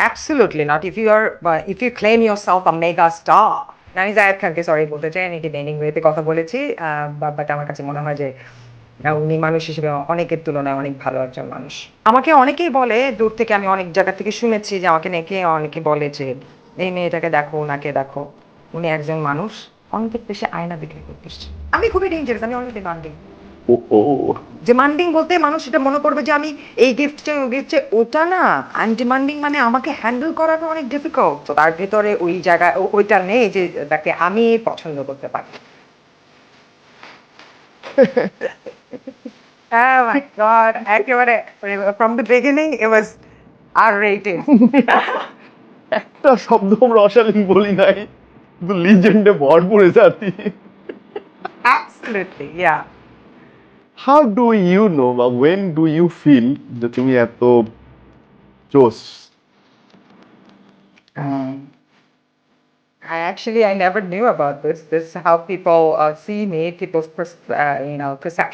Absolutely not. If you claim yourself a mega star, আমি জায়েদ খানকে sorry বলতে চাই, আমি ডিবেটিং ওয়েতে কথা বলেছি, বাট আমার কাছে মনে হয় যে উনি মানুষ হিসেবে অনেকের তুলনায় অনেক ভালো একজন মানুষ। আমাকে অনেকেই বলে দূর থেকে, আমি অনেক জায়গা থেকে শুনেছি যে আমাকে নাকি অনেকে বলে যে এই মেয়েটাকে দেখো, ওনাকে দেখো, উনি একজন মানুষ অনেক বেশি আয়না বিক্রি করতেছে। আমি খুবই ডেঞ্জারাস, আমি অনেক ডিমান্ডিং। ও ডিমান্ডিং বলতে মানুষ এটা মনে করবে যে আমি এই গিফট চাই, ওই গিফট চাই, ওটা না। আই এম ডিমান্ডিং মানে আমাকে হ্যান্ডেল করাটা অনেক ডিফিকাল্ট। তো তার ভেতরে ওই জায়গায় ওইটা নেই যে তাকে আমি পছন্দ করতে পারি। Oh my God, একেবারে from the beginning it was R-rated. একটা শব্দ আমরা অশালীন বলি নাই, কিন্তু লিজেন্ডে ভরপুর জাতি। Absolutely, yeah. How do you know বা ওয়েন ডু ইউ ফিল যে তুমি এত জোস? Um, I never knew about this. This is how people see me, people's perception